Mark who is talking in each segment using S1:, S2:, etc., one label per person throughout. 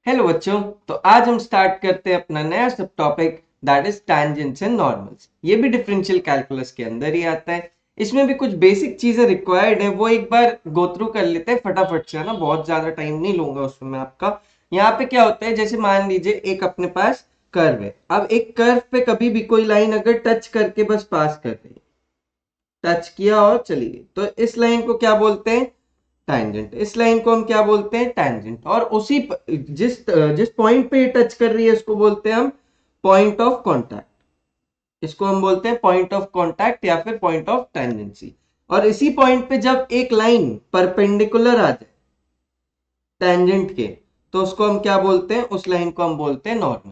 S1: Hello बच्चों। तो आज हम स्टार्ट करते हैं अपना नया सब topic that is tangents and normals. ये भी डिफरेंशियल कैलकुलस के अंदर ही आता है। इसमें भी कुछ बेसिक चीजें रिक्वायर्ड है, वो एक बार गो थ्रू कर लेते हैं फटाफट से, है ना। बहुत ज्यादा टाइम नहीं लूंगा उसमें मैं आपका। यहाँ पे क्या होता है, जैसे मान लीजिए एक अपने पास कर्व है। अब एक कर्व पे कभी भी कोई लाइन अगर टच करके बस पास कर रही है, टच किया और चली गई, तो इस लाइन को क्या बोलते हैं? टैंजेंट। इस लाइन को हम क्या बोलते हैं? टैंजेंट। और उसी जिस जिस पॉइंट पे ये टच कर रही है इसको बोलते हैं हम पॉइंट ऑफ कांटेक्ट। इसको हम बोलते हैं पॉइंट ऑफ कांटेक्ट या फिर पॉइंट ऑफ टेंजेंसी। और इसी पॉइंट पे जब एक लाइन परपेंडिकुलर आ जाए टेंजेंट के, तो उसको हम क्या बोलते हैं? उस लाइन को हम बोलते हैं नॉर्मल।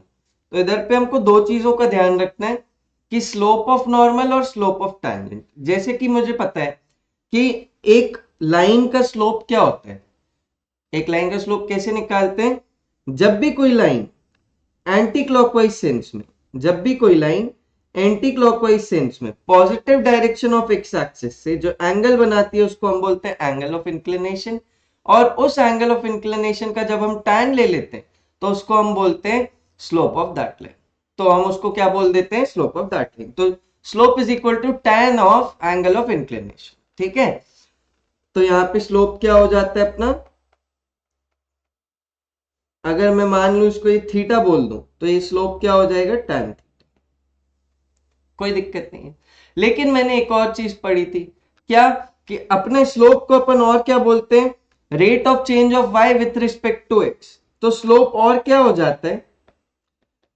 S1: तो इधर पे हमको दो चीजों का ध्यान रखना है कि स्लोप ऑफ नॉर्मल और स्लोप ऑफ टैंजेंट। जैसे कि मुझे पता है कि एक लाइन का स्लोप क्या होता है। एक लाइन का स्लोप कैसे निकालते हैं? जब भी कोई लाइन एंटी क्लॉकवाइज सेंस में, जब भी कोई लाइन एंटी क्लॉकवाइज सेंस में positive direction of x axis से जो एंगल बनाती है उसको हम बोलते हैं एंगल ऑफ इंक्लिनेशन। और उस एंगल ऑफ इंक्लिनेशन का जब हम टैन ले लेते हैं तो उसको हम बोलते हैं स्लोप ऑफ दैट लाइन। तो हम उसको क्या बोल देते हैं? Slope of that line. तो slope is equal to tan of angle of inclination. ठीक है। तो यहाँ पे स्लोप क्या हो जाता है अपना? अगर मैं मान लू इसको ये थीटा बोल दूं तो ये स्लोप क्या हो जाएगा? टैन। कोई दिक्कत नहीं है। लेकिन मैंने एक और चीज पढ़ी थी, क्या? कि अपने स्लोप को अपन और क्या बोलते हैं? Rate of change of Y with respect to X. तो स्लोप और क्या हो जाता है?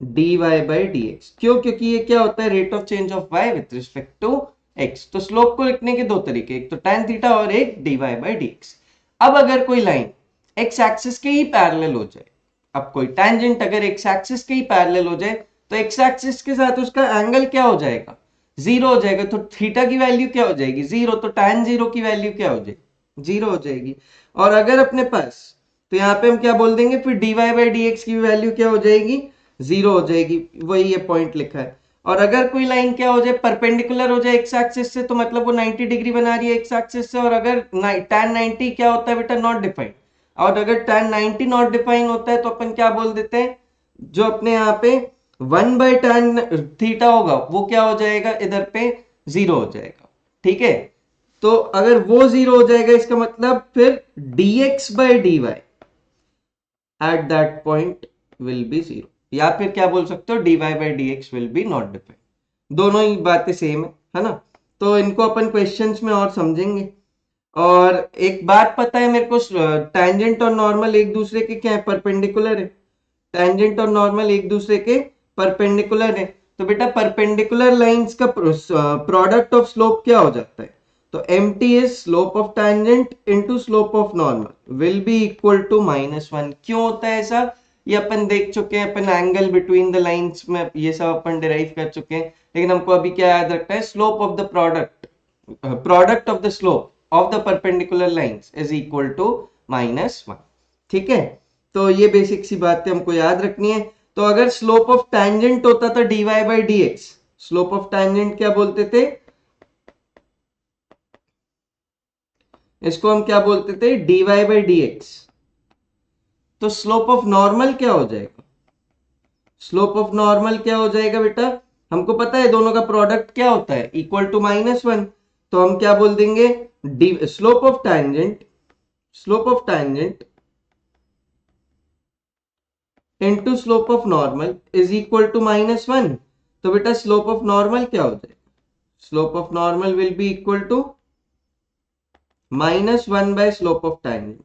S1: dy by D X. क्यों? क्योंकि ये क्या होता है? Rate of change of y with respect to x। तो स्लोप को लिखने के दो तरीके, एक तो tan थीटा और एक dy बाई डी एक्स। अब अगर कोई लाइन x एक्सिस के ही पैरेलल हो जाए, अब कोई टेंजेंट अगर x एक्सिस के ही पैरेलल हो जाए तो x एक्सिस के साथ उसका एंगल क्या हो जाएगा? जीरो हो जाएगा। तो थीटा की वैल्यू क्या हो जाएगी? जीरो। तो tan जीरो की वैल्यू क्या हो जाएगी? जीरो हो जाएगी। और अगर अपने पास, तो यहाँ पे हम क्या बोल देंगे फिर dy बाई डी एक्स की वैल्यू क्या हो जाएगी? जीरो हो जाएगी। वही ये पॉइंट लिखा है। और अगर कोई लाइन क्या हो जाए? परपेंडिकुलर हो जाए एक्स एक्सिस से, तो मतलब वो 90 डिग्री बना रही है एक्स एक्सिस से। और अगर tan 90 क्या होता है बेटा? Not defined. और अगर tan 90 नॉट डिफाइन होता है तो अपन क्या बोल देते हैं? जो अपने यहाँ पे 1/tan थीटा होगा वो क्या हो जाएगा? इधर पे जीरो हो जाएगा। ठीक है। तो अगर वो जीरो हो जाएगा इसका मतलब फिर dx by D Y at that point will be zero. या फिर क्या बोल सकते हो? dy by D X will be not defined. दोनों ही बातें सेम है ना। तो इनको अपन क्वेश्चंस में और समझेंगे। और एक बात पता है मेरे को, टैंजेंट और नॉर्मल एक दूसरे के क्या है? परपेंडिकुलर है। टैंजेंट और नॉर्मल एक दूसरे के परपेंडिकुलर है। तो बेटा परपेंडिकुलर लाइंस का प्रोडक्ट ऑफ स्लोप क्या हो जाता है? तो M T is slope of tangent into slope of normal will be equal to -1। क्यों होता है ऐसा? ये अपन देख चुके हैं, अपन एंगल बिटवीन द लाइंस में ये सब अपन डिराइव कर चुके हैं। लेकिन हमको अभी क्या याद रखना है? Slope of the product of the slope of the perpendicular lines is equal to -1। ठीक है। तो ये बेसिक सी बातें हमको याद रखनी है। तो अगर स्लोप ऑफ टैंजेंट होता था dy by D x, slope of tangent क्या बोलते थे? इसको हम क्या बोलते थे? dy by D x. तो स्लोप ऑफ नॉर्मल क्या हो जाएगा? स्लोप ऑफ नॉर्मल क्या हो जाएगा बेटा? हमको पता है दोनों का प्रोडक्ट क्या होता है? Equal to -1। तो हम क्या बोल देंगे? Slope of tangent, slope of tangent into slope of normal is equal to -1। तो बेटा स्लोप ऑफ नॉर्मल क्या हो जाएगा? Slope of normal will be equal to -1 by slope of tangent.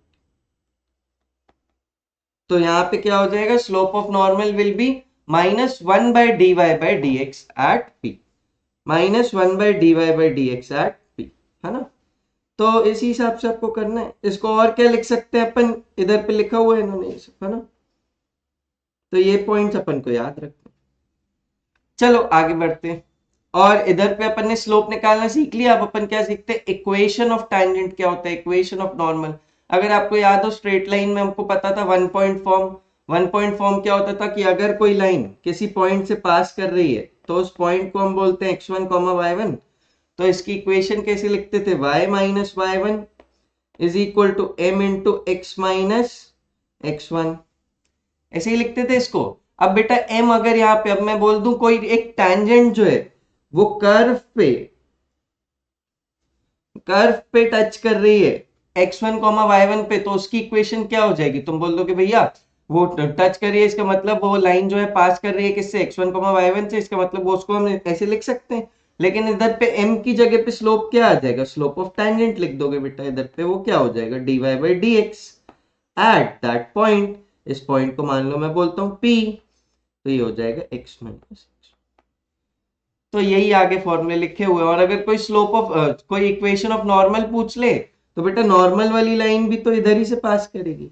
S1: तो यहां पे क्या हो जाएगा? Slope of normal will be -1 by dy by D x at p। -1 by dy by D x at p, है ना। तो इसी हिसाब से आपको करना है। इसको और क्या लिख सकते हैं अपन? इधर पे लिखा हुआ है इन्होंने, है ना। तो ये पॉइंट्स अपन को याद रखना। चलो आगे बढ़ते हैं। और इधर पे अपन ने स्लोप निकालना सीख लिया। अब अपन क्या सीखते हैं? इक्वेशन ऑफ टैंजेंट क्या होता है, इक्वेशन ऑफ नॉर्मल। अगर आपको याद हो स्ट्रेट लाइन में हमको पता था one point form. One point form क्या होता था कि अगर कोई लाइन किसी पॉइंट से पास कर रही है तो उस पॉइंट को हम बोलते हैं x1 y1। तो इसकी इक्वेशन कैसे लिखते थे? y minus y1 is equal to m into x minus x1। ऐसे ही लिखते थे इसको। अब बेटा m अगर यहाँ पे अब मैं बोल दूं कोई एक टैंजेंट जो है वो कर्व पे टच कर रही है x1 y1 पे, तो उसकी इक्वेशन क्या हो जाएगी? तुम बोल दो कि भैया वो टच कर रही है, इसका मतलब वो लाइन जो है पास कर रही है किससे? x1 y1 से, इसका मतलब वो उसको हम ऐसे लिख सकते हैं। लेकिन इधर पे m की जगह पे स्लोप क्या आ जाएगा? स्लोप ऑफ टैंजेंट लिख दोगे बेटा। इधर पे वो क्या हो जाएगा? dy by dx eight that point. इस पॉइंट को मान लो मैं बोलता हूं p, तो ये हो जाएगा x माइनस। तो यही आगे फॉर्मूले लिखे हुए हैं। और अगर कोई स्लोप ऑफ कोई इक्वेशन ऑफ नॉर्मल पूछ ले तो बेटा नॉर्मल वाली लाइन भी तो इधर ही से पास करेगी,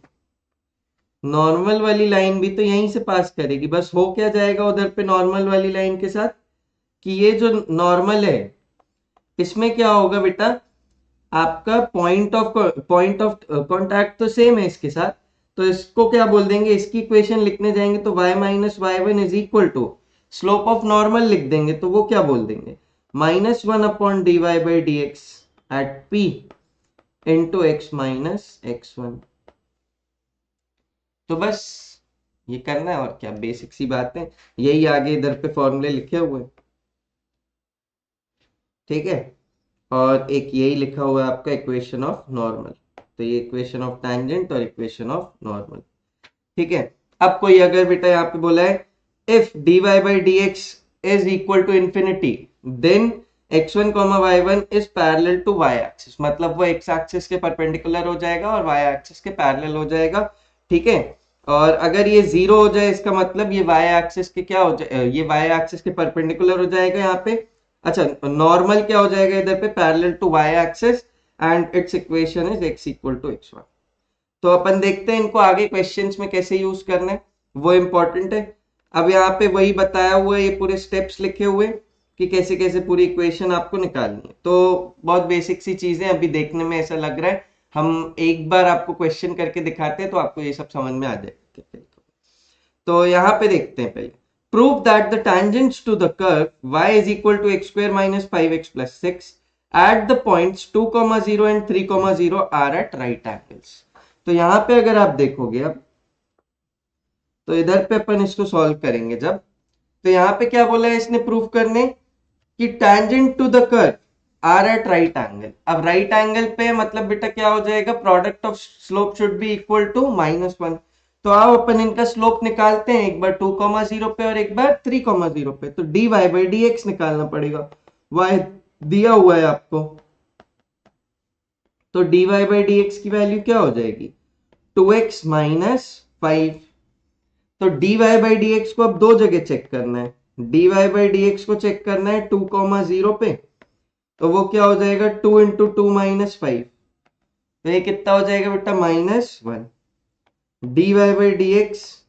S1: नॉर्मल वाली लाइन भी तो यहीं से पास करेगी। बस हो क्या जाएगा उधर पे नॉर्मल वाली लाइन के साथ कि ये जो नॉर्मल है इसमें क्या होगा बेटा, आपका पॉइंट ऑफ कॉन्टैक्ट तो सेम है इसके साथ, तो इसको क्या बोल देंगे, इसकी इक्वेशन लिखने जाएंगे तो y minus y one is equal to slope of normal लिख देंगे, तो वो क्या बोल देंगे, -1 upon dy by D x at p into x minus x1। तो बस ये करना है और क्या, बेसिक सी बात है। यही आगे इधर पे फॉर्मूले लिखे हुए हैं, ठीक है। और एक यही लिखा हुआ है आपका इक्वेशन ऑफ नॉर्मल, तो ये इक्वेशन ऑफ टैंजेंट और इक्वेशन ऑफ नॉर्मल, ठीक है। अब कोई अगर बेटा यहाँ पे बोला है if dy by D x is equal to infinity then x1 y1 is parallel to y axis, मतलब वो x एक्सिस के परपेंडिकुलर हो जाएगा और y एक्सिस के पैरेलल हो जाएगा, ठीक है। और अगर ये जीरो हो जाए इसका मतलब ये y एक्सिस के क्या हो जाए, ये y एक्सिस के परपेंडिकुलर हो जाएगा यहाँ पे। अच्छा, नॉर्मल क्या हो जाएगा इधर पे, parallel to y axis and its equation is x equal to x1। तो अपन देखते हैं इनको आगे क्वेश्चंस में कैसे यूज करना है, वो इंपॉर्टेंट है। अब यहाँ पे वही बताया हुआ है, ये पूरे स्टेप्स लिखे हुए कि कैसे कैसे पूरी इक्वेशन आपको निकालनी है। तो बहुत बेसिक सी चीजें, अभी देखने में ऐसा लग रहा है, हम एक बार आपको क्वेश्चन करके दिखाते हैं तो आपको ये सब समझ में आ जाएगा। तो यहाँ पे देखते हैं पहले, prove that the tangents to the curve y is equal to x square minus 5x plus 6 at the points 2, 0 and 3, 0 are at right angles। तो यहाँ पे अगर आप देखोगे अब, तो इधर पे अपन इसको सॉल्व करेंगे जब, तो यहाँ पे क्या बोला है इसने प्रूव करने कि tangent to the curve are at right angle. अब राइट एंगल पे मतलब बेटा क्या हो जाएगा, product of slope should be equal to -1। तो आओ अपन इनका स्लोप निकालते हैं, एक बार 2, 0 पे और एक बार 3, 0 पे। तो dy बाई डी एक्स निकालना पड़ेगा, y दिया हुआ है आपको, तो dy बाई डी एक्स की वैल्यू क्या हो जाएगी, 2x माइनस 5। तो dy बाई डी एक्स को अब दो जगह चेक करना है, dy बाई डी एक्स को चेक करना है 2, 0 पे, तो वो क्या हो जाएगा 2 इंटू 2 माइनस 5, तो ये कितना हो जाएगा बेटा -1। dy by D x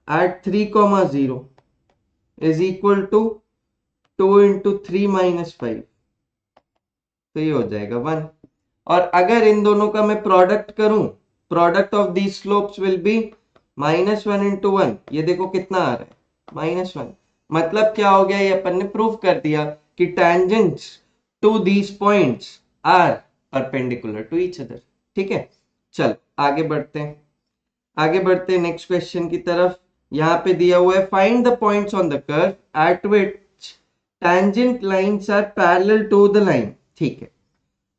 S1: at 3, 0 is equal to 2 into 3 minus 5, तो ये हो जाएगा 1। और अगर इन दोनों का मैं प्रोडक्ट करूं, product of these slopes will be -1 into 1, ये देखो कितना आ रहा है -1। मतलब क्या हो गया, ये अपन ने प्रूव कर दिया कि tangents to these points are perpendicular to each other, ठीक है। चल आगे बढ़ते हैं, नेक्स्ट क्वेश्चन की तरफ। यहाँ पे दिया हुआ है find the points on the curve eight which tangent lines are parallel to the line, ठीक है।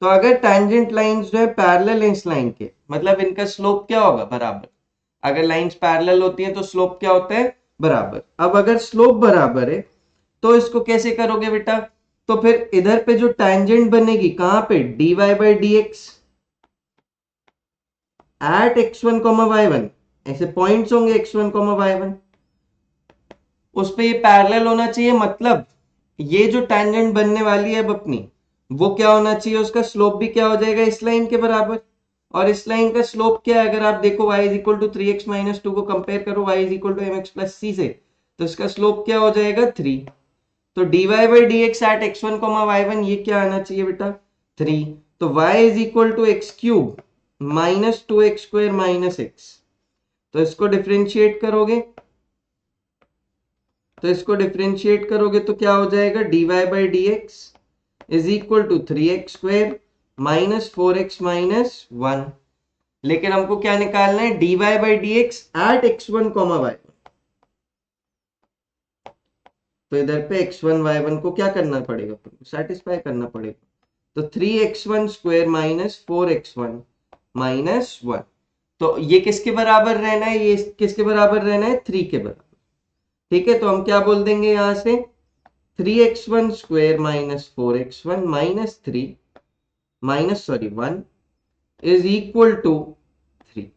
S1: तो अगर tangent lines जो है पैरेलल है इस लाइन के, मतलब इनका स्लोप क्या होगा, बराबर। अगर लाइंस पैरेलल होती हैं तो स्लोप क्या होता है, बराबर। अब अगर स्लोप बराबर है तो इसको कैसे करोगे बेटा, तो फिर इधर पे जो टैंजेंट बनेगी कहां पे, dy by D x at x1, y1, ऐसे पॉइंट्स होंगे x1, y1, उस पे ये पैरेलल होना चाहिए। मतलब ये जो टैंजेंट बनने वाली है अब अपनी, वो क्या होना चाहिए, उसका स्लोप भी क्या हो जाएगा, इस लाइन के बराबर। और इस लाइन का स्लोप क्या है, अगर आप देखो y is equal to 3x minus 2 को कंपेयर करो y is equal to mx plus c से, तो इसका स्लोप क्या हो जाएगा 3। तो dy by D x at x1, y1 ये क्या आना चाहिए बेटा 3। तो y is equal to x cube minus 2x square minus x। तो इसको डिफरेंशिएट करोगे, तो क्या हो जाएगा, dy by D x is equal to 3x square minus 4x minus 1। लेकिन हमको क्या निकालना है, dy by D x at x1 comma y1। तो इधर पे x1 y1 को क्या करना पड़ेगा, सेटिस्फाई करना पड़ेगा। तो 3x1 square minus 4x1 minus 1, तो ये किसके बराबर रहना है, ये किसके बराबर रहना है, 3 के बराबर। ठीक है, तो हम क्या बोल देंगे यहां से, 3x1 square minus 4x1 minus 3 minus 1 is equal to 3,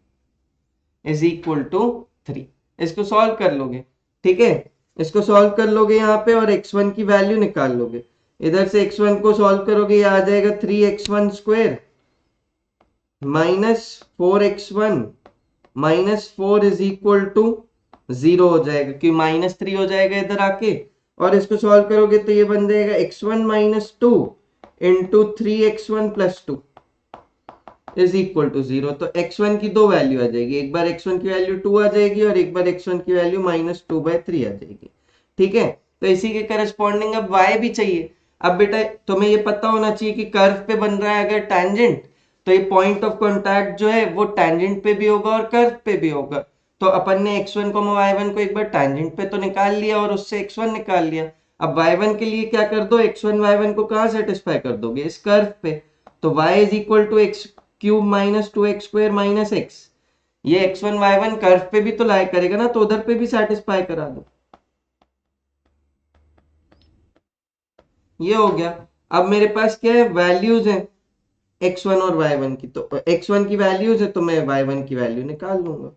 S1: is equal to 3। इसको सॉल्व कर लोगे, ठीक है, इसको सॉल्व कर लोगे यहाँ पे और x1 की वैल्यू निकाल लोगे। इधर से x1 को सॉल्व करोगे, ये आ जाएगा 3x1 square minus 4x1 minus 4 is equal to 0 हो जाएगा, कि -3 हो जाएगा इधर आके। और इसको सॉल्व करोगे तो ये बन जाएगा x1 minus 2 into 3x1 plus 2 is equal to 0। तो x1 की दो वैल्यू आ जाएगी, एक बार x1 की वैल्यू 2 आ जाएगी और एक बार x1 की वैल्यू -2/3 आ जाएगी। ठीक है, तो इसी के करस्पॉन्डिंग अब y भी चाहिए। अब बेटा तुम्हें ये पता होना चाहिए कि कर्व पे बन रहा है अगर टैंजेंट, तो ये पॉइंट ऑफ कॉन्टैक्ट जो है वो टैंजेंट पे भी होगा और कर्व पे भी होगा। तो अपन ने x1 y1 को एक बार टैंजेंट पे तो निकाल लिया और उससे x1 निकाल लिया। अब y1 के लिए क्या कर दो, x1 y1 को कहां सेटिस्फाई कर दोगे, इस कर्व पे। तो y is equal to x cube minus 2x square minus x, ये x1 y1 कर्व पे भी तो लाई करेगा ना, तो उधर पे भी सेटिस्फाई करा दो। ये हो गया। अब मेरे पास क्या है, वैल्यूज है x1 और y1 की, तो x1 की वैल्यूज है तो मैं y1 की वैल्यू निकाल लूंगा।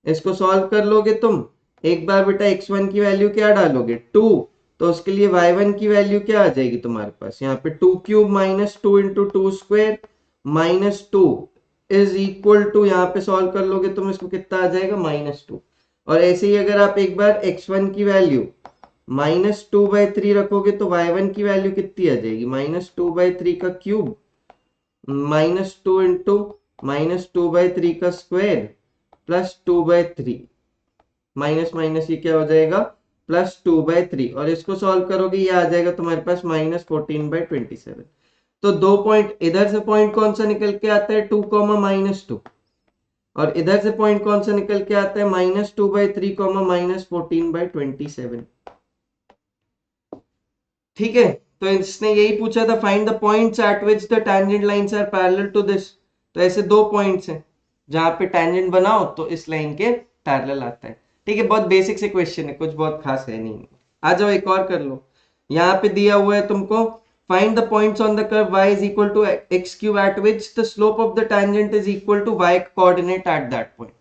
S1: इसको सॉल्व कर लोगे तुम, एक बार बेटा x1 की वैल्यू क्या डालोगे 2, तो उसके लिए y1 की वैल्यू क्या आ जाएगी तुम्हारे पास, यहाँ पे 2 cube minus 2 into 2 square minus 2 is equal to, यहाँ पे सॉल्व कर लोगे तुम इसको कितना आ जाएगा -2। और ऐसे ही अगर आप एक बार x1 की वैल्यू -2/3 रखोगे तो y1 की वैल्यू कितनी आ जाएगी, -2/3 का क्यूब -2 इंटू -2/3 का स्क्वायर प्लस 2/3 माइनस माइनस ये क्या हो जाएगा +2/3, और इसको सॉल्व करोगे ये आ जाएगा तुम्हारे पास -14/27। तो दो पॉइंट, इधर से पॉइंट कौन सा निकल के आता है 2, -2, और इधर से पॉइंट कौन सा निकल के आता है -2/3, -14/27। ठीक है, तो इसने यही पूछा था, find the points at which the tangent lines are parallel to this. तो ऐसे दो पॉइंट्स हैं जहां पे टैंजेंट बनाओ तो इस लाइन के पैरेलल आता है। ठीक है, बहुत बेसिक से क्वेश्चन है, कुछ बहुत खास है नहीं। आ जाओ एक और कर लो। यहाँ पे दिया हुआ है तुमको, find the points on the curve y is equal to x cube at which the slope of the tangent is equal to y coordinate at that point.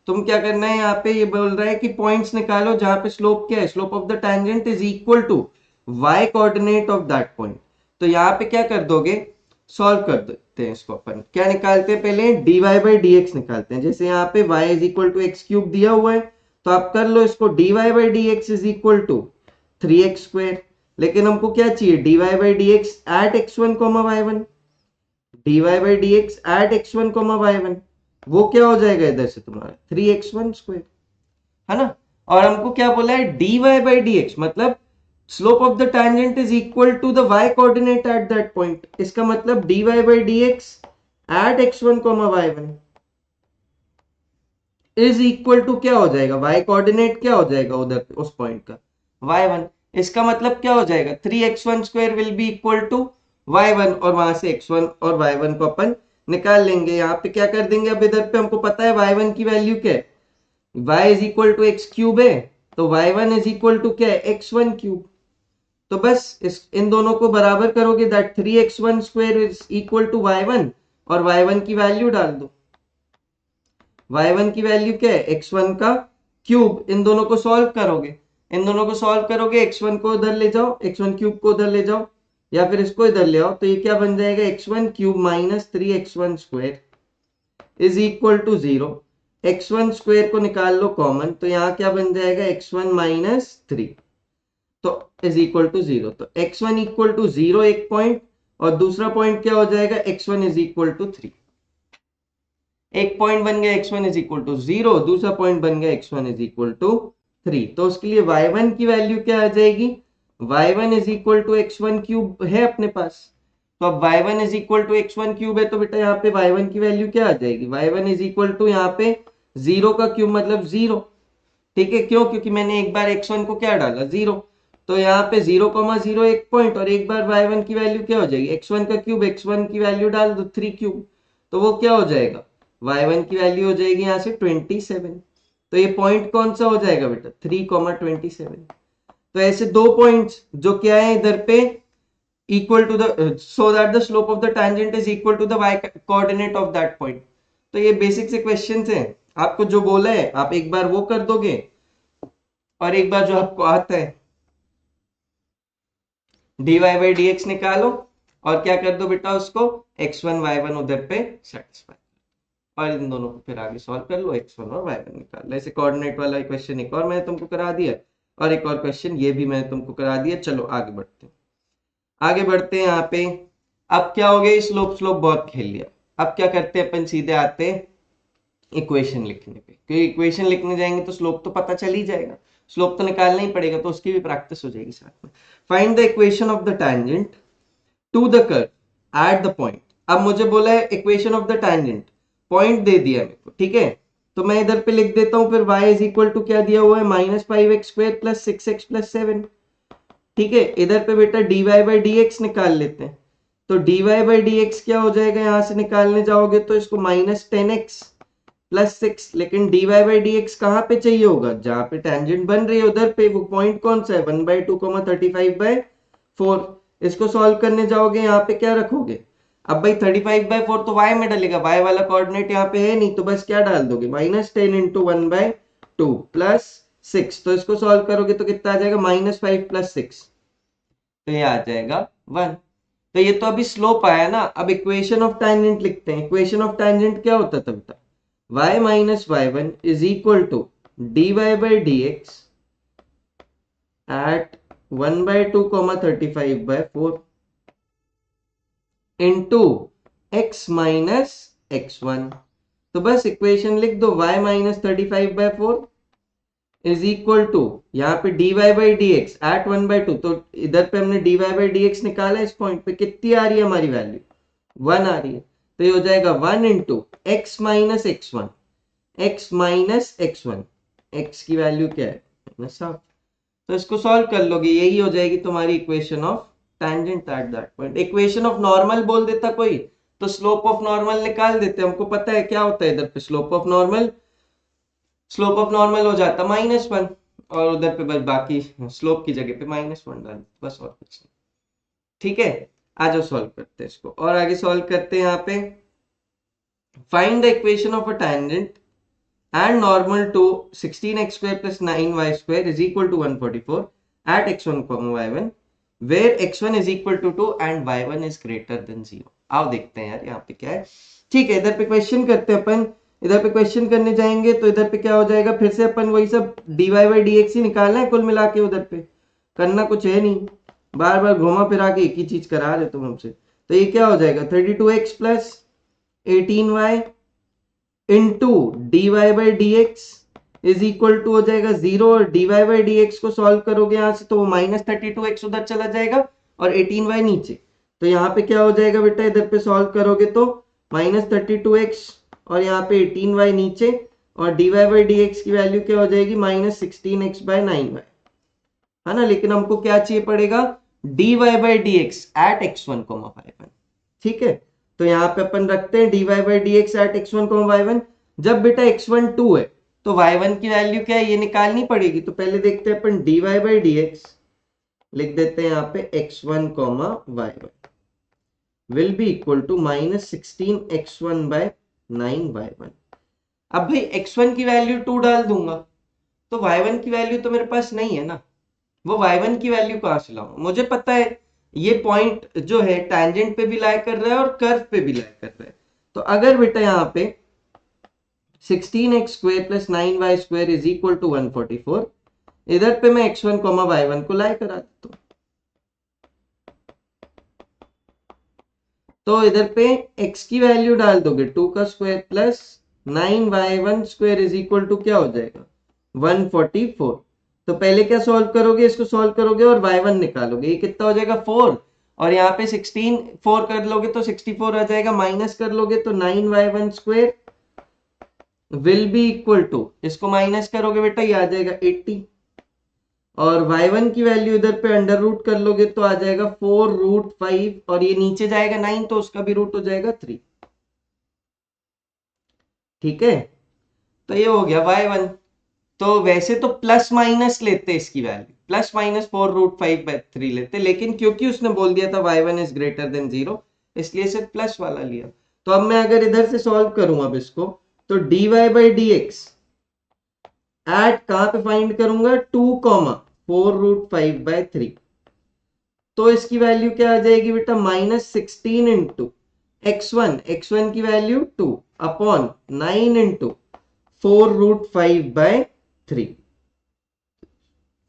S1: तुम क्या करना है, यहाँ पे ये बोल रहा है कि पॉइंट्स निकालो जहां पे स्लोप क्या है, slope of the tangent is equal to y coordinate of that point. तो यहाँ पे क्या कर दोगे, सॉल्व कर देते हैं इसको। अपन क्या निकालते हैं, पहले dy बाई डी एक्स निकालते हैं। जैसे यहाँ पे y is equal to x cube दिया हुआ है, तो आप कर लो इसको dy by D x is equal to 3x square. लेकिन हमको क्या चाहिए, dy by D x at x1 y1, dy by D x at x1 y1, वो क्या हो जाएगा इधर से तुम्हारा 3x1 स्क्वायर, है ना। और हमको क्या बोला है, dy बाई डी एक्स मतलब slope of the tangent is equal to the y coordinate at that point। इसका मतलब dy by dx at x1 y1 is equal to क्या हो जाएगा, y coordinate क्या हो जाएगा उधर उस पॉइंट का y1। इसका मतलब क्या हो जाएगा, 3x1 square will be equal to y1, और वहां से x1 और y1 को अपन निकाल लेंगे। यहाँ पे क्या कर देंगे, अब इधर पे हमको पता है y1 की वैल्यू क्या है, y is equal to x cube है, तो y1 इज इक्वल टू क्या है x1 क्यूब। तो बस इन दोनों को बराबर करोगे, that 3x1 square is equal to y1, और y1 की वैल्यू डाल दो। y1 की वैल्यू क्या है, x1 का क्यूब। इन दोनों को सॉल्व करोगे, इन दोनों को सॉल्व करोगे, x1 को उधर ले जाओ, x1 क्यूब को उधर ले जाओ, या फिर इसको इधर ले आओ, तो ये क्या बन जाएगा, x1 cube minus 3x1 square is equal to 0। x1 square को निकाल लो कॉमन, तो यहाँ क्या बन जाएगा, x1 माइनस 3, तो इज इक्वल टू 0। तो x1 इक्वल टू 0 एक पॉइंट, और दूसरा पॉइंट क्या हो जाएगा, x1 इज इक्वल टू 3। एक पॉइंट बन गया x1 इज इक्वल टू 0, दूसरा पॉइंट बन गया x1 इज इक्वल टू 3। तो उसके लिए y1 की वैल्यू क्या आ जाएगी, y1 is equal to x1 cube है अपने पास, तो अब y1 is equal to x1 cube है, तो बेटा यहाँ पे y1 की वैल्यू क्या आ जाएगी, y1 इज इक्वल टू यहाँ पे 0 का क्यूब मतलब 0। ठीक है, क्यों, क्योंकि मैंने एक बार x1 को क्या डाला 0, तो यहाँ पे 0,0 एक पॉइंट, और एक बार y1 की वैल्यू क्या हो जाएगी, x1 का क्यूब, x1 की वैल्यू डाल दो 3 क्यूब, तो वो क्या हो जाएगा, y1 की वैल्यू हो जाएगी यहाँ से 27। तो ये पॉइंट कौन सा हो जाएगा बेटा 3,27। तो ऐसे दो पॉइंट्स जो क्या है इधर पे equal to the, so that the slope of the tangent is equal to the y coordinate of that point. तो ये बेसिक से क्वेश्चंस हैं, आपको जो बोला है आप एक बार वो कर दोगे, और एक बार जो आपको आता है dy बाई डी एक्स निकालो, और क्या कर दो बेटा उसको x1 y1 उधर पे सेटिस्फाई, और इन दोनों को फिर आगे सॉल्व कर लो, x1 और y1 निकाल लो। ऐसे कोऑर्डिनेट वाला क्वेश्चन एक और मैंने तुमको करा दिया, और एक और क्वेश्चन ये भी मैंने तुमको करा दिया। चलो आगे बढ़ते हैं, आगे बढ़ते हैं यहाँ पे। अब क्या हो गया, स्लोप स्लोप बहुत खेल लिया, अब क्या करते हैं अपन, सीधे आते हैं इक्वेशन लिखने पे, क्योंकि इक्वेशन लिखने जाएंगे तो स्लोप तो पता चल ही जाएगा, स्लोप तो निकालना ही पड़ेगा, तो उसकी भी प्रैक्टिस हो जाएगी साथ में। Find the equation of the tangent to the curve at the point. अब मुझे बोला है equation of the tangent, point दे दिया मेरे को, ठीक है, तो मैं इधर पे लिख देता हूं, फिर y इज इक्वल टू क्या दिया हुआ है, -5x² प्लस 6x प्लस 7। ठीक है, इधर पे बेटा dy बाई डी एक्स निकाल लेते हैं, तो dy बाई डी एक्स क्या हो जाएगा, यहां से निकालने जाओगे तो इसको -10x प्लस 6, लेकिन dy बाई डी एक्स कहाँ पे चाहिए होगा, जहां पे टेंजेंट बन रही है उधर पे, वो पॉइंट कौन सा है 1/2,35/4। इसको सॉल्व करने जाओगे यहाँ पे क्या रखोगे, अब भाई 35/4 तो y में डलेगा, y वाला कोऑर्डिनेट यहाँ पे है नहीं, तो बस क्या डाल दोगे -10 इंटू 1/2 प्लस 6, तो इसको सॉल्व करोगे तो कितना आ जाएगा -5 प्लस 6, तो ये आ जाएगा 1। तो ये तो अभी स्लोप आया ना, अब इक्वेशन ऑफ टैंजेंट लिखते हैं। इक्वेशन ऑफ टैंजेंट क्या होता था बेटा, y minus y1 is equal to dy by D x at 1/2,35/4 into x minus x1। तो बस इक्वेशन लिख दो, y minus 35/4 is equal to यहाँ पे dy by D x at 1/2, तो इधर पे हमने dy बाई डी एक्स निकाला, इस पॉइंट पे कितनी आ रही है हमारी वैल्यू 1 आ रही है, तो ये हो जाएगा 1 into x minus x1, x minus x1, x की वैल्यू क्या है -7, तो इसको सॉल्व कर लोगे, यही हो जाएगी तुम्हारी equation of tangent eight that point. Equation of normal बोल देता कोई तो स्लोप ऑफ नॉर्मल निकाल देते, हमको पता है क्या होता है इधर पे slope of normal, slope of normal हो जाता -1, और उधर पे बस बाकी स्लोप की जगह पे -1 डाल, बस और कुछ नहीं। ठीक है, आ जाओ सॉल्व करते हैं इसको, और आगे सॉल्व करते हैं यहाँ पे। Find the equation of a tangent and normal to 16x square plus 9y square is equal to 144 at x1, y1 where x1 is equal to 2 and y1 is greater than 0। आओ देखते हैं यार यहाँ पे क्या है। ठीक है, इधर पे क्वेश्चन करते हैं अपन, इधर पे क्वेश्चन करने जाएंगे तो इधर पे क्या हो जाएगा, फिर से अपन वही सब dy बाई डी एक्स ही निकालना है कुल मिला के, उधर पे करना कुछ है नहीं, बार बार घुमा फिरा के एक ही चीज करा रहे तुम हमसे। तो ये क्या हो जाएगा 32x plus 18y into d y by D x is equal to हो जाएगा 0, और d y by D x को सॉल्व करोगे यहाँ से तो वो -32x उधर चला जाएगा और 18y नीचे, तो यहाँ पे क्या हो जाएगा बेटा, इधर पे सॉल्व करोगे तो -32x और यहाँ पे 18y नीचे, और d y by D x की वैल्यू क्या हो जाएगी -16x/9y, है ना। लेकिन हमको क्या चाहिए पड़ेगा, d y by D x at x1, y1। ठीक है, तो यहाँ पे अपन रखते हैं dy by D x at x1, y1। जब बेटा x1 2 है तो y1 की वैल्यू क्या है ये निकालनी पड़ेगी, तो पहले देखते हैं अपन dy बाई डी एक्स लिख देते हैं यहाँ पे x1, y1 will be equal to -16x1/9y1। अब भाई x1 की वैल्यू 2 डाल दूंगा तो y1 की वैल्यू तो मेरे पास नहीं है ना, वो y1 की वैल्यू कहां से लाऊं, मुझे पता है ये पॉइंट जो है टैंजेंट पे भी लाई कर रहा है और कर्व पे भी लाई कर रहा है। तो अगर बेटा यहाँ पे 16x² plus 9y square is equal to 144, इधर पे मैं x1, y1 को लाई करा देता हूं, तो इधर पे x की वैल्यू डाल दोगे 2 का square plus 9y1 square is equal to क्या हो जाएगा 144। तो पहले क्या सॉल्व करोगे, इसको सॉल्व करोगे और y1 निकालोगे, ये कितना हो जाएगा 4, और यहाँ पे 16 4 कर लोगे तो 64 आ जाएगा, माइनस कर लोगे तो 9y1 square will be equal to, इसको माइनस करोगे बेटा ये आ जाएगा 80, और y1 की वैल्यू इधर पे अंडर रूट कर लोगे तो आ जाएगा 4√5, और ये नीचे जाएगा 9 तो उसका भी रूट हो जाएगा 3। ठीक है, तो ये हो गया y1। तो वैसे तो प्लस माइनस लेते इसकी वैल्यू, प्लस माइनस 4√5/3 लेते, लेकिन क्योंकि उसने बोल दिया था y1 इज ग्रेटर देन 0, इसलिए सिर्फ प्लस वाला लिया। तो अब मैं अगर इधर से सॉल्व करूं अब इसको, तो dy by dx एट कहां पे फाइंड करूंगा, 2,4√5/3, तो इसकी वैल्यू क्या आ जाएगी बेटा, -16 इंटू x1 की वैल्यू 2 अपॉन 9 इंटू 4√5/3,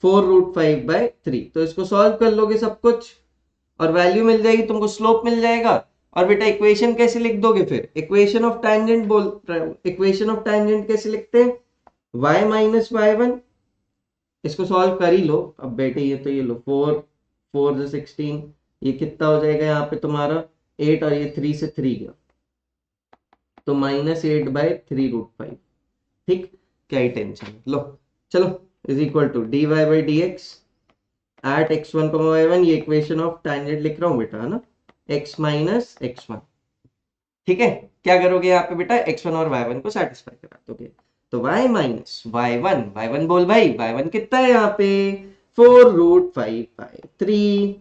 S1: 4√5/3। तो इसको सॉल्व कर लोगे सब कुछ और वैल्यू मिल जाएगी तुमको, स्लोप मिल जाएगा। और बेटा इक्वेशन कैसे लिख दोगे फिर, इक्वेशन ऑफ टैंजेंट बोल रहा हूं, इक्वेशन ऑफ टैंजेंट कैसे लिखते हैं, y माइनस y1, इसको सॉल्व कर ही लो अब बेटे, ये तो ये लो 4 4 से 16, ये कितना हो जाएगा यहाँ पे तुम्हारा 8, और ये 3 से 3 गया तो -8/3√5। ठीक, क्या ही टेंशन, लो चलो, is equal to dy by dx at x1, y1, ये इक्वेशन ऑफ टैंजेंट लिख रहा हूँ बेटा, है ना, x माइनस x1। ठीक है, क्या करोगे यहाँ पे बेटा, x1 और y1 को सेटिस्फाई करा दोगे, तो y माइनस y1 बोल भाई, y1 कितना है यहाँ पे 4√5/3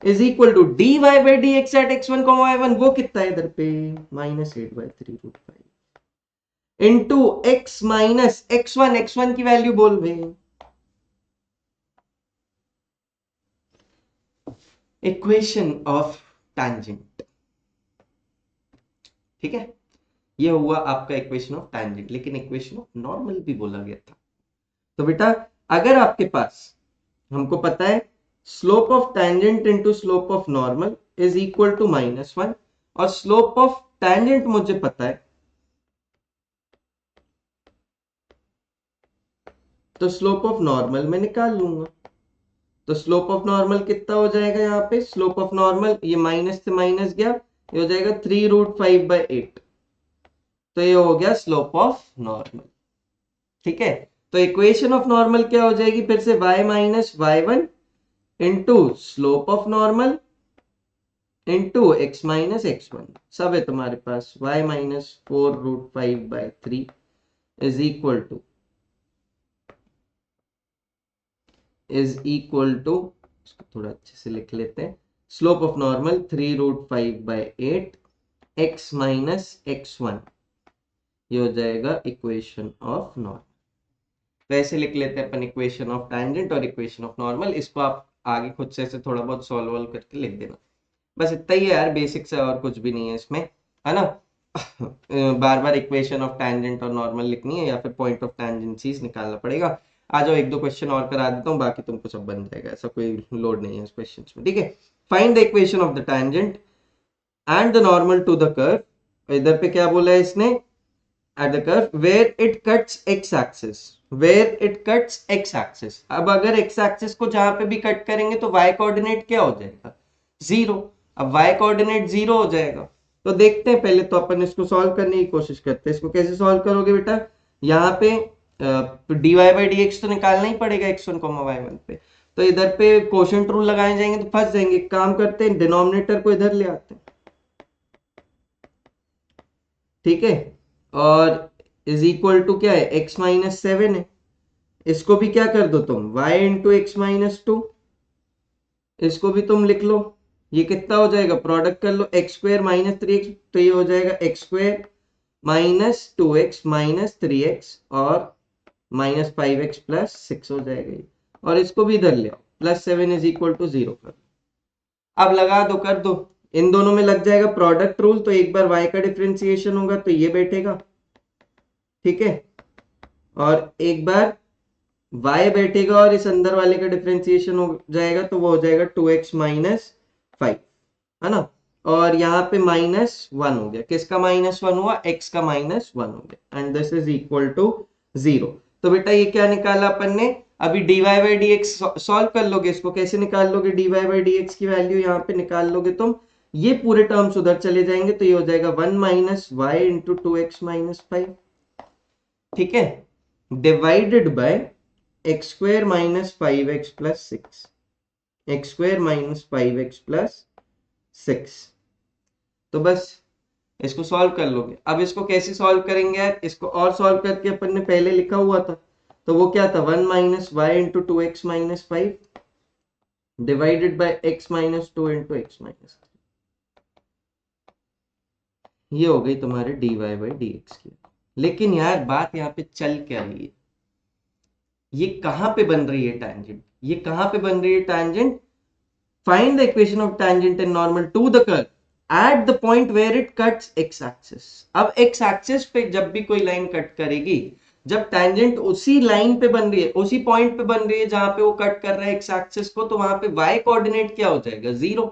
S1: is equal to dy by dx at x1, y1, वो कितना है इधर पे -8/3√5 इंटू x माइनस x1 की वैल्यू बोल भाई, इक्वेशन ऑफ टैंजेंट। ठीक है, ये हुआ आपका इक्वेशन ऑफ टैंजेंट, लेकिन इक्वेशन ऑफ नॉर्मल भी बोला गया था। तो बेटा अगर आपके पास, हमको पता है slope of tangent into slope of normal is equal to -1, और स्लोप ऑफ टैंजेंट मुझे पता है, तो स्लोप ऑफ नॉर्मल मैं निकाल लूंगा। तो स्लोप ऑफ नॉर्मल कितना हो जाएगा यहाँ पे, स्लोप ऑफ नॉर्मल ये माइनस से माइनस गया, ये हो जाएगा 3√5/8, तो ये हो गया स्लोप ऑफ नॉर्मल। ठीक है, तो इक्वेशन ऑफ नॉर्मल क्या हो जाएगी फिर से, y minus y1 into slope of normal into x minus x1, सब है तुम्हारे पास, y minus 4√5/3 is equal to इसको थोड़ा अच्छे से लिख लेते हैं, slope of normal 3√5/8 x minus x1, ये हो जाएगा इक्वेशन ऑफ नॉर्मल। वैसे लिख लेते हैं अपन इक्वेशन ऑफ टैंजेंट और इक्वेशन ऑफ नॉर्मल, इसको आप आगे खुद से ऐसे थोड़ा बहुत सॉल्व करके लिख देना, बस इतना ही है यार, बेसिक्स है और कुछ भी नहीं है इसमें, है ना। बार बार इक्वेशन ऑफ टैंजेंट और नॉर्मल लिखनी है या फिर पॉइंट ऑफ टैंजेंसीज निकालना पड़ेगा। आ जाओ एक दो क्वेश्चन और करा देता हूँ, बाकी तुमको सब बन जाएगा, ऐसा कोई लोड नहीं है इस क्वेश्चन में। ठीक है, find the equation of the tangent and the normal to the curve. इधर पे क्या बोला है इसने, at the curve where it cuts x axis, where it cuts x axis. अब अगर एक्स एक्सिस को जहां पे भी कट करेंगे तो y कोऑर्डिनेट क्या हो जाएगा, 0। अब y कोऑर्डिनेट 0 हो जाएगा, तो देखते हैं, पहले तो अपन इसको सॉल्व करने की कोशिश करते हैं। इसको कैसे सॉल्व करोगे बेटा, यहाँ पे dy by dx तो निकालना ही पड़ेगा x1, y1 पे, तो इधर पे कोशेंट रूल लगाए जाएंगे तो फंस जाएंगे। काम करते हैं, डिनोमिनेटर को इधर ले आते हैं, ठीक है, और इज इक्वल टू क्या है, x माइनस 7 है, इसको भी क्या कर दो तुम, y इंटू एक्स माइनस 2, इसको भी तुम लिख लो, ये कितना हो जाएगा, प्रोडक्ट कर लो, एक्स स्क्वायर माइनस 3x, तो ये हो जाएगा x square minus 2x minus 3x और -5x प्लस 6 हो जाएगा ये, और इसको भी इधर ले आओ, +7 इज इक्वल टू 0 कर, अब लगा दो, कर दो, इन दोनों में लग जाएगा प्रोडक्ट रूल, तो एक बार y का डिफरेंशिएशन होगा तो ये बैठेगा, ठीक है, और एक बार y बैठेगा और इस अंदर वाले का डिफरेंशिएशन हो जाएगा, तो वो हो जाएगा 2x माइनस 5, है ना, और यहाँ पे -1 हो गया, किसका -1 हुआ, x का -1 हो गया, and this is equal to 0। तो बेटा ये क्या निकाला अपन ने, अभी dy by D x solve कर लोगे, इसको कैसे निकाल लोगे, dy बाई डी एक्स की वैल्यू यहाँ पे निकाल लोगे तुम, ये पूरे टर्म्स उधर चले जाएंगे तो ये हो जाएगा 1 minus y into 2x minus 5, ठीक है, divided by x square minus 5x plus 6, x square minus 5x plus 6। तो बस इसको सॉल्व कर लोगे। अब इसको कैसे सॉल्व करेंगे यार, इसको और सॉल्व करके अपन ने पहले लिखा हुआ था, तो वो क्या था 1 minus y into 2x minus 5 divided by x minus 2 into x minus 3, ये हो गई तुम्हारे dy बाई डी एक्स की। लेकिन यार बात यहाँ पे चल क्या रही है, ये कहां पे बन रही है टैंजेंट, ये कहां पे बन रही है tangent, find the equation of tangent and normal to the curve at the point where it cuts x axis. अब एक्स एक्सिस पे जब भी कोई लाइन कट करेगी, जब टैंजेंट उसी लाइन पे बन रही है, उसी पॉइंट पे बन रही है जहां पे वो कट कर रहा है एक्स एक्सिस को, तो वहां पे y कोऑर्डिनेट क्या हो जाएगा, जीरो।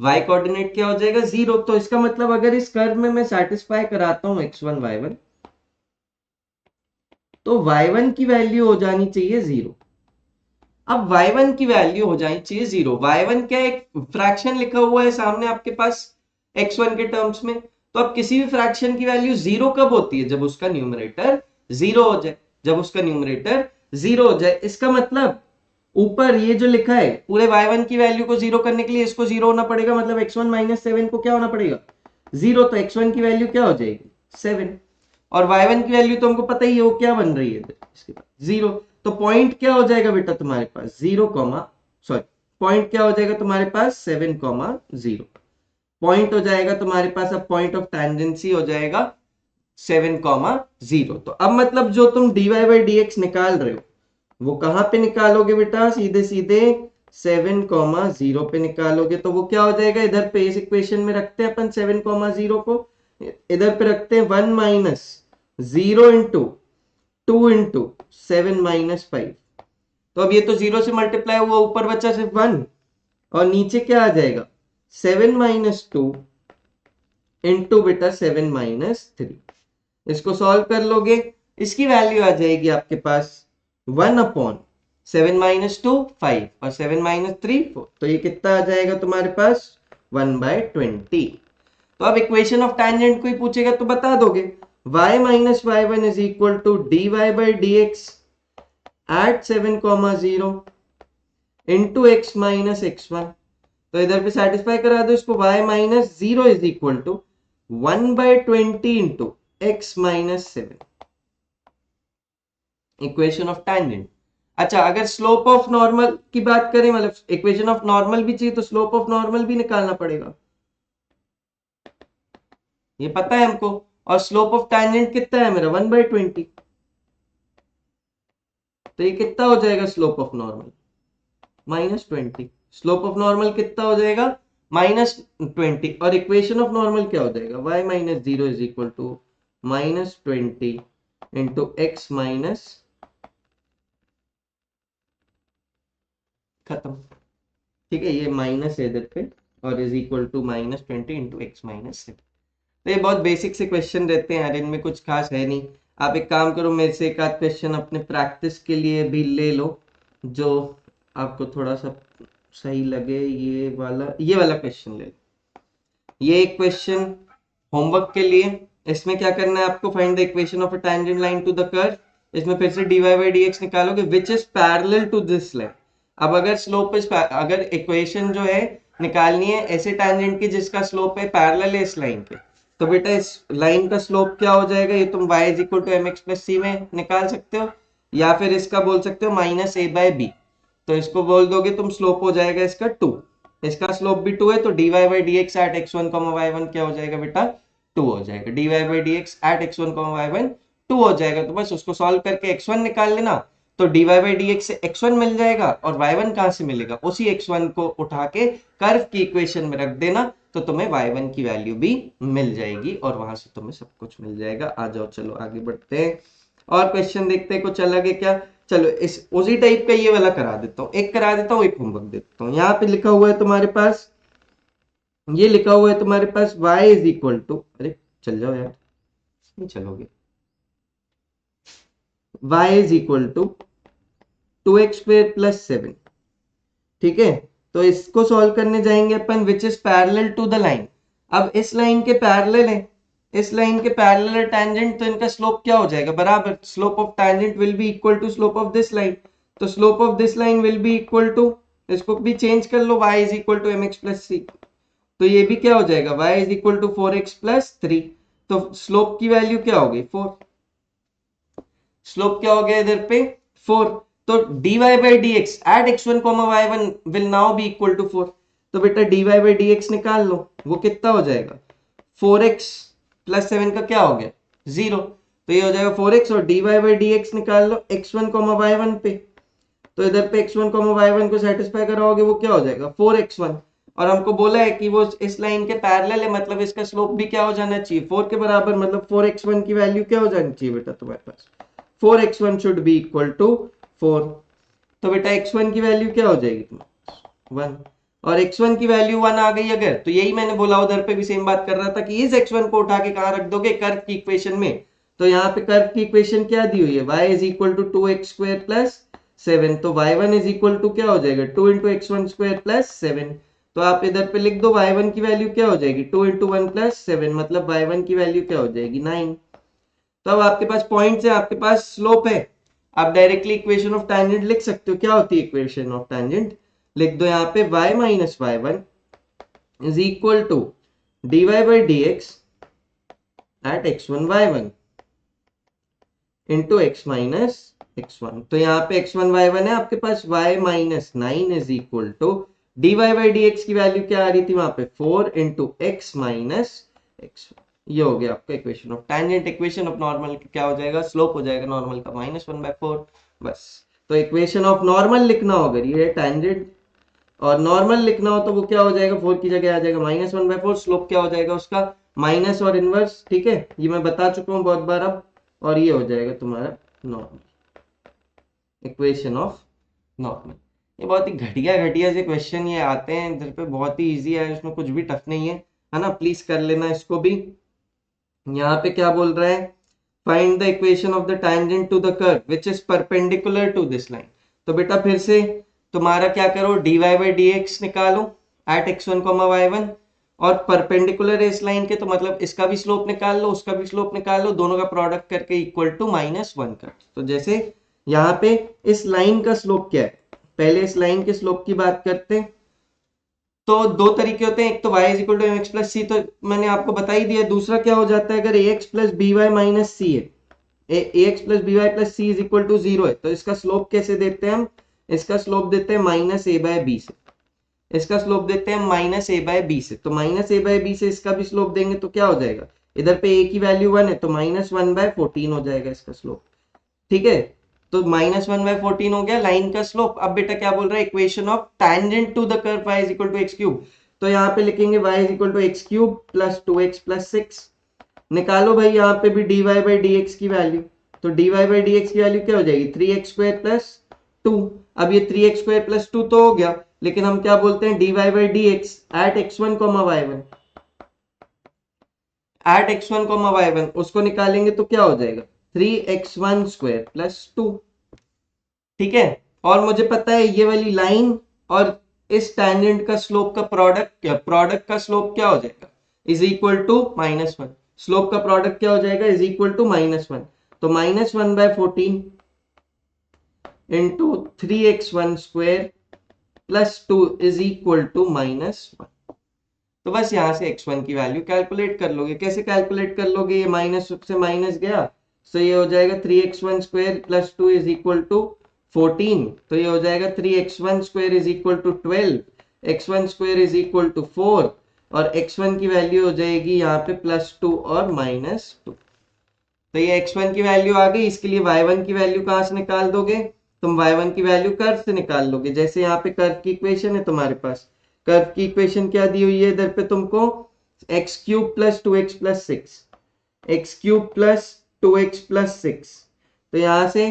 S1: y कोऑर्डिनेट क्या हो जाएगा, जीरो। तो इसका मतलब अगर इस कर्व में मैं सेटिस्फाई कराता हूं x1 y1, तो y1 की वैल्यू हो जानी चाहिए जीरो। अब y1 की वैल्यू हो जानी चाहिए जीरो, y1 क्या एक फ्रैक्शन लिखा हुआ है सामने आपके पास x1 के टर्म्स में, तो अब किसी भी फ्रैक्शन की वैल्यू जीरो कब होती है, जब उसका न्यूमरेटर जीरो हो जाए, जब उसका न्यूमरेटर जीरो हो जाए। इसका मतलब ऊपर ये जो लिखा है पूरे y1 की वैल्यू को जीरो करने के लिए इसको जीरो होना पड़ेगा, मतलब x1 माइनस 7 को क्या होना पड़ेगा, जीरो। तो x1 की वैल्यू क्या हो जाएगी 7, और y1 की वैल्यू तो हमको पता ही है वो क्या बन रही है इसके पास, जीरो। तो पॉइंट क्या हो जाएगा बेटा तुम्हारे पास, जीरो कॉमा, सॉरी, पॉइंट क्या हो जाएगा तुम्हारे पास 7 कॉमा 0, पॉइंट हो जाएगा तुम्हारे पास, अब पॉइंट ऑफ टेंजेंसी हो जाएगा 7 कॉमा 0। तो अब मतलब जो तुम dy बाई डी एक्स निकाल रहे हो वो कहां पे निकालोगे बेटा, सीधे सीधे 7 कॉमा 0 पे निकालोगे। तो वो क्या हो जाएगा, इधर पे इस इक्वेशन में रखते हैं अपन 7 कॉमा 0 को, इधर पे रखते हैं 1 माइनस 0 इंटू 2 इंटू 7 माइनस 5। तो अब ये तो 0 से मल्टीप्लाई हुआ, ऊपर बचा सिर्फ 1, और नीचे क्या आ जाएगा 7 माइनस 2 इंटू बेटा 7 माइनस 3। इसको सॉल्व कर लोगे, इसकी वैल्यू आ जाएगी आपके पास 1 अपॉन 7 माइनस 2 5 और 7 माइनस 3 4। तो ये कितना आ जाएगा तुम्हारे पास 1 बाय 20। तो अब इक्वेशन ऑफ टैंजेंट कोई पूछेगा तो बता दोगे, y minus y1 is equal to dy by D x at 7 comma 0 into x minus x1। तो इधर पे सेटिस्फाई करा दो इसको, y minus 0 is equal to 1 by 20 into x minus 7, equation of tangent. अच्छा, अगर स्लोप ऑफ नॉर्मल की बात करें, मतलब इक्वेशन ऑफ नॉर्मल भी चाहिए तो स्लोप ऑफ नॉर्मल भी निकालना पड़ेगा, ये पता है हमको। और स्लोप ऑफ टैंजेंट कितना है मेरा 1 बाई 20, तो ये कितना हो जाएगा slope of normal minus 20। Slope of normal कितना हो जाएगा माइनस 20, और इक्वेशन ऑफ नॉर्मल क्या हो जाएगा y minus 0 is equal to minus 20 into x minus, खत्म, ठीक है, ये माइनस है इधर पे, और is equal to minus 20 into x minus 7। तो ये बहुत बेसिक से क्वेश्चन रहते हैं यार, इनमें कुछ खास है नहीं। आप एक काम करो, मेरे से एक आध क्वेश्चन अपने प्रैक्टिस के लिए भी ले लो, जो आपको थोड़ा सा सही लगे। ये वाला क्वेश्चन ले लो, ये एक क्वेश्चन होमवर्क के लिए। इसमें क्या करना है आपको, find the equation of a tangent line to the curve. इसमें फिर से dy बाई डी एक्स निकालोगे which is parallel to this line. अब अगर स्लोप इज, अगर इक्वेशन जो है निकालनी है ऐसे टैंजेंट की जिसका स्लोप है पैरेलल है इस लाइन पे, तो बेटा इस लाइन का स्लोप क्या हो जाएगा, ये तुम y is equal to M X plus C में निकाल सकते हो, या फिर इसका बोल सकते हो माइनस ए बाय बी। तो इसको बोल दोगे तुम, स्लोप हो जाएगा इसका 2, इसका स्लोप भी 2 है, तो dy by D x at x1 y1 क्या हो जाएगा बेटा 2 हो जाएगा, dy by D x at x1 y1 2 हो जाएगा। तो बस उसको सॉल्व करके x1 निकाल लेना, तो dy बाई डी एक्स से x1 मिल जाएगा, और y1 कहां से मिलेगा, उसी x1 को उठा के कर्व की इक्वेशन में रख देना, तो तुम्हें y1 की वैल्यू भी मिल जाएगी, और वहां से तुम्हें सब कुछ मिल जाएगा। आ जाओ चलो आगे बढ़ते हैं, और क्वेश्चन देखते हैं कुछ अलग है क्या। चलो इस उसी टाइप का ये वाला करा देता हूँ, एक करा देता हूँ, एक होमवर्क देता हूँ। यहाँ पे लिखा हुआ है तुम्हारे पास, ये लिखा हुआ है तुम्हारे पास y इज इक्वल टू, अरे चल जाओ यार, नहीं चलोगे, y is equal to 2x² + 7। ठीक है, तो इसको सॉल्व करने जाएंगे अपन which is parallel to the line. अब इस लाइन के पैरेलल है, इस लाइन के पैरेलल है टेंजेंट, तो इनका स्लोप क्या हो जाएगा, बराबर slope of tangent will be equal to slope of this line. तो slope of this line will be equal to, इसको भी चेंज कर लो, y is equal to mx + c। तो ये भी क्या हो जाएगा, y is equal to 4x + 3। तो स्लोप की वैल्यू क्या हो गई 4, स्लोप क्या हो गया इधर पे 4। तो dy by dx at x1 y1 will now be equal to 4। तो बेटा dy by dx निकाल लो, वो कितना हो जाएगा 4x + 7 का क्या हो गया 0। तो ये हो जाएगा 4x, और dy by dx निकाल लो x1 y1 पे। तो इधर पे x1 y1 को सेटिस्फाई कराओगे, वो क्या हो जाएगा 4x1। और हमको बोला है कि वो इस लाइन के पैरेलल है, मतलब इसका स्लोप भी क्या हो जाना चाहिए 4 के बराबर, मतलब 4x1 की वैल्यू क्या हो जानी चाहिए बेटा तुम्हारे पास 4x1 should be equal to 4। तो बेटा x1 की वैल्यू क्या हो जाएगी तुम्हारे 1, और x1 की वैल्यू 1 आ गई अगर, तो यही मैंने बोला उधर पे भी सेम बात कर रहा था कि इस x1 को उठा के कहां रख दोगे कर्व की इक्वेशन में। तो यहाँ पे कर्व की इक्वेशन क्या दी हुई है, y is equal to 2x² + 7। तो y1 इज इक्वल टू क्या हो जाएगा 2 × x1² + 7। तो आप इधर पे लिख दो y1 की वैल्यू क्या हो जाएगी 2 × 1 + 7, मतलब y1 की वैल्यू क्या हो जाएगी 9। तो अब आपके पास पॉइंट्स है, आपके पास स्लोप है, आप डायरेक्टली इक्वेशन ऑफ टेंजेंट लिख सकते हो। क्या होती है इक्वेशन ऑफ टेंजेंट, लिख दो यहाँ पे y - y1 is equal to dy by dx at x1 y1 into x - x1। तो यहाँ पे x1 y1 है आपके पास, y - 9 is equal to dy by dx की वैल्यू क्या आ रही थी वहां पे 4 इंटू x - x1। ये हो गया आपका equation of tangent. Equation of normal क्या हो जाएगा, स्लोप हो जाएगा नॉर्मल का -1/4 बस। तो इक्वेशन ऑफ नॉर्मल लिखना हो अगर ये टेंजेंट और नॉर्मल लिखना हो तो वो क्या हो जाएगा 4 की जगह आ जाएगा -1/4, स्लोप क्या हो जाएगा उसका माइनस और इनवर्स। ठीक है, ये मैं बता चुका हूँ बहुत बार अब, और ये हो जाएगा तुम्हारा नॉर्मल, इक्वेशन ऑफ नॉर्मल। ये बहुत ही घटिया घटिया से क्वेश्चन ये आते हैं इधर पे, बहुत ही इजी है, इसमें कुछ भी टफ नहीं है ना, प्लीज कर लेना इसको भी। यहाँ पे क्या बोल रहा है, find the equation of the tangent to the curve which is perpendicular to this line. तो बेटा फिर से तुम्हारा क्या करो dy by dx निकालो एट x1 y1, और परपेंडिकुलर इस लाइन के, तो मतलब इसका भी स्लोप निकाल लो उसका भी स्लोप निकाल लो, दोनों का प्रोडक्ट करके इक्वल टू -1 कर। तो जैसे यहाँ पे इस लाइन का स्लोप क्या है, पहले इस लाइन के स्लोप की बात करते हैं। तो दो तरीके होते हैं, एक तो y is equal to mx plus C, तो मैंने आपको बता ही दिया। दूसरा क्या हो जाता है, अगर ax plus B Y minus C है, ax plus B Y plus C is equal to 0 है, तो इसका स्लोप कैसे देते हैं हम, इसका स्लोप देते हैं -a/b से, इसका स्लोप देते हैं -a/b से। तो -a/b से इसका भी स्लोप देंगे तो क्या हो जाएगा, इधर पे a की वैल्यू 1 है तो -1/14 हो जाएगा इसका स्लोप। ठीक है, तो -1/14 हो गया लाइन का स्लोप। अब बेटा क्या बोल रहा है, equation of tangent to the curve y is equal to x³। तो यहाँ पे लिखेंगे y is equal to x³ plus 2x plus 6। निकालो भाई यहाँ पे भी dy by dx की वैल्यू, तो dy by dx की वैल्यू क्या हो जाएगी 3x² प्लस 2। अब ये 3x² प्लस 2 तो हो गया, लेकिन हम क्या बोलते हैं dy by dx at x1 y1, at x1 y1 उसको निकालेंगे तो क्या हो जाएगा 3x1² प्लस 2। ठीक है, और मुझे पता है ये वाली लाइन और इस टेंजेंट का स्लोप का प्रोडक्ट का स्लोप क्या हो जाएगा इज इक्वल टू -1। स्लोप का प्रोडक्ट क्या हो जाएगा इज इक्वल टू -1। तो -1/14 into 3x1² plus 2 is equal to -1। तो बस यहां से x1 की वैल्यू कैलकुलेट कर लोगे। कैसे कैलकुलेट कर लोगे, ये माइनस से माइनस गया, तो ये हो जाएगा 3x1² plus 2 is equal to 14। तो ये हो जाएगा 3x1² is equal to 12, x1² is equal to 4, और x1 की वैल्यू हो जाएगी यहाँ पे +2 और -2। तो ये x1 की वैल्यू आ गई, इसके लिए y1 की वैल्यू कहाँ से निकाल दोगे, तुम y1 की वैल्यू कर्व से निकाल लोगे। जैसे यहाँ पे कर्व की इक्वेशन है तुम्हारे पास, कर्व की इक्वेशन क्या दी हुई है इधर पे तुमको x³ plus 2x plus 6, x³ plus 2x plus 6। तो यहाँ से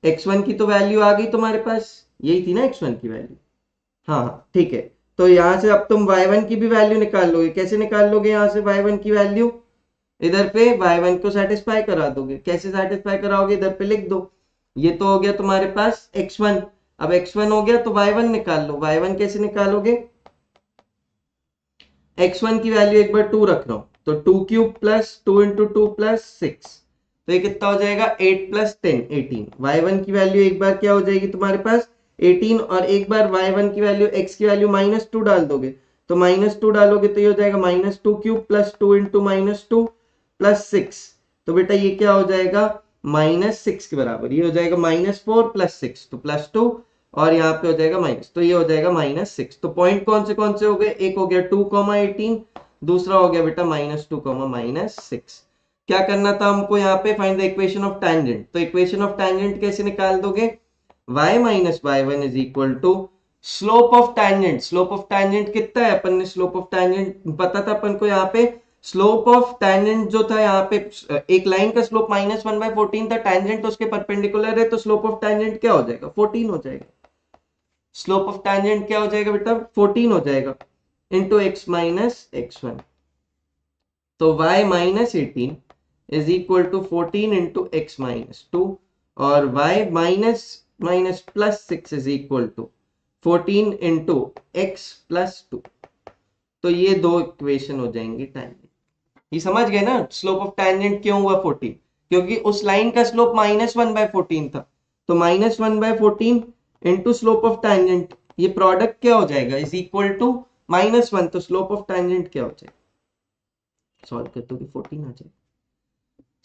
S1: x1 की तो वैल्यू आ गई तुम्हारे पास, यही थी ना x1 की वैल्यू, हाँ ठीक है। तो यहाँ से अब तुम y1 की भी वैल्यू निकाल लोगे। कैसे निकाल लोगे यहाँ से y1 की वैल्यू, इधर पे y1 को सेटिस्फाई करा दोगे। कैसे सेटिस्फाई कराओगे, इधर पे लिख दो। ये तो हो गया तुम्हारे पास x1, अब x1 हो गया तो y1 निकाल लो। y1 कैसे निकालोगे, x1 की वैल्यू एक बार 2 रख रहा हूं, तो 2 क्यूब प्लस 2 इंटू 2 प्लस 6, तो ये कितना हो जाएगा 8 प्लस 10 18। y1 की वैल्यू एक बार क्या हो जाएगी तुम्हारे पास 18, और एक बार y1 की वैल्यू x की वैल्यू -2 डाल दोगे, तो -2 डालोगे तो ये हो जाएगा -2 क्यूब प्लस 2 इंटू -2 प्लस 6, तो बेटा ये क्या हो जाएगा -6 के बराबर, ये हो जाएगा -4 प्लस 6 तो +2, और यहाँ पे हो जाएगा माइनस, तो ये हो जाएगा -6। तो पॉइंट कौन से हो गए, एक हो गया 2,18, दूसरा हो गया बेटा -2, -6। क्या करना था हमको यहाँ पे, find the equation of tangent. तो इक्वेशन ऑफ टैंजेंट कैसे निकाल दोगे, y minus y1 is equal to slope of tangent. Slope of tangent कितना है, अपन ने स्लोप ऑफ टैंजेंट पता था अपन को, यहाँ पे स्लोप ऑफ टैंजेंट जो था यहाँ पे, एक लाइन का स्लोप -1/14 था, टैंजेंट उसके परपेंडिकुलर है, तो स्लोप ऑफ टैंजेंट क्या हो जाएगा 14 हो जाएगा। स्लोप ऑफ टैंजेंट क्या हो जाएगा बेटा 14 हो जाएगा, इंटू x माइनस x1, तो y minus 18 is equal to 14 into x minus 2, और y minus minus plus 6 is equal to 14 into x plus 2। तो ये दो इक्वेशन हो जाएंगी टैंजेंट। ये समझ गए ना, स्लोप ऑफ टैंजेंट क्यों हुआ 14, क्योंकि उस लाइन का स्लोप -1/14 था, तो -1/14 इंटू स्लोप ऑफ टैंजेंट, ये प्रोडक्ट क्या हो जाएगा इज इक्वल टू -1, तो स्लोप ऑफ टैंजेंट क्या हो जाएगा, सॉल्व कर दो कि 14 आ जाएगा।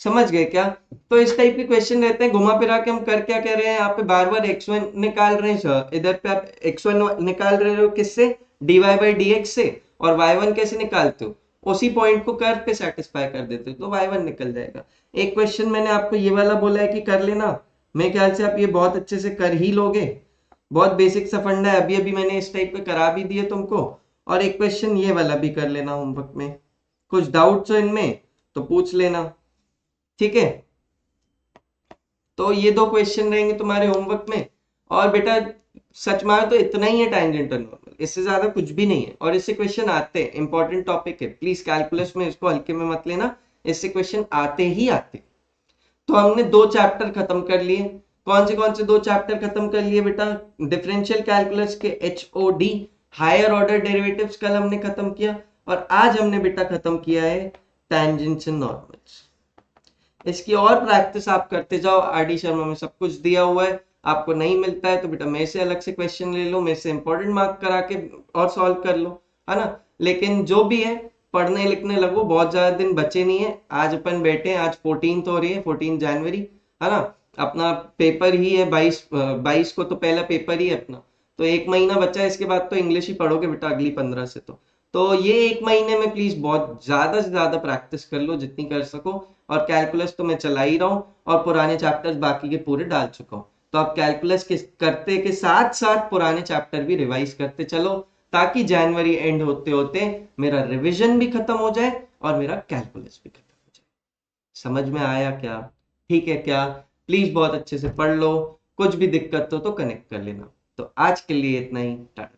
S1: समझ गए क्या, तो इस टाइप के क्वेश्चन रहते हैं, घुमा फिरा के हम कर क्या कह रहे हैं, यहाँ पे बार बार x1 निकाल रहे हैं सर, इधर पे आप x1 निकाल रहे हो किससे, dy/dx से, और y1 कैसे निकालते हो, उसी पॉइंट को कर्व पे सेटिस्फाई कर देते हो, तो y1 निकल जाएगा। एक क्वेश्चन मैंने आपको ये वाला बोला है कि कर लेना, मेरे ख्याल से आप ये बहुत अच्छे से कर ही लोगे, बहुत बेसिक सा फंडा है, अभी अभी मैंने इस टाइप पे करा भी दिए तुमको। और एक क्वेश्चन ये वाला भी कर लेना होमवर्क में, कुछ डाउट्स हो इनमें तो पूछ लेना, ठीक है। तो ये दो क्वेश्चन रहेंगे तुम्हारे होमवर्क में, और बेटा सच मानो तो इतना ही है टैंजेंट और नॉर्मल, इससे ज्यादा कुछ भी नहीं है, और इससे क्वेश्चन आते हैं, इंपॉर्टेंट टॉपिक है, प्लीज कैलकुलस में इसको हल्के में मत लेना, इससे क्वेश्चन आते ही आते। तो हमने दो चैप्टर खत्म कर लिए, कौन से दो चैप्टर खत्म कर लिए बेटा, डिफरेंशियल कैलकुलस के HOD हायर ऑर्डर डेरिवेटिव्स कल हमने खत्म किया, और आज हमने बेटा खत्म किया है टैंजेंट्स एंड नॉर्मल्स। इसकी और प्रैक्टिस आप करते जाओ, RD शर्मा में सब कुछ दिया हुआ है, आपको नहीं मिलता है तो बेटा मेरे से अलग से क्वेश्चन ले लो, मेरे से इंपॉर्टेंट मार्क करा के और सॉल्व कर लो, है ना। लेकिन जो भी है पढ़ने लिखने लगो, बहुत ज्यादा दिन बचे नहीं है, आज अपन बैठे हैं, आज 14 हो रही है, 14 जनवरी, है ना, अपना पेपर ही है 22 को, तो पहला पेपर ही है अपना, तो एक महीना बचा है, इसके बाद तो इंग्लिश ही पढ़ोगे बेटा अगली 15 से। तो ये एक महीने में प्लीज बहुत ज्यादा से ज्यादा प्रैक्टिस कर लो जितनी कर सको, और कैलकुलस तो मैं चला ही रहा हूँ, और पुराने चैप्टर्स बाकी के पूरे डाल चुका हूँ, तो आप कैलकुलस के करते के साथ साथ पुराने चैप्टर भी रिवाइज करते चलो, ताकि जनवरी एंड होते होते मेरा रिवीजन भी खत्म हो जाए और मेरा कैलकुलस भी खत्म हो जाए। समझ में आया क्या, ठीक है क्या, प्लीज बहुत अच्छे से पढ़ लो, कुछ भी दिक्कत हो तो कनेक्ट कर लेना। तो आज के लिए इतना ही, टाटा।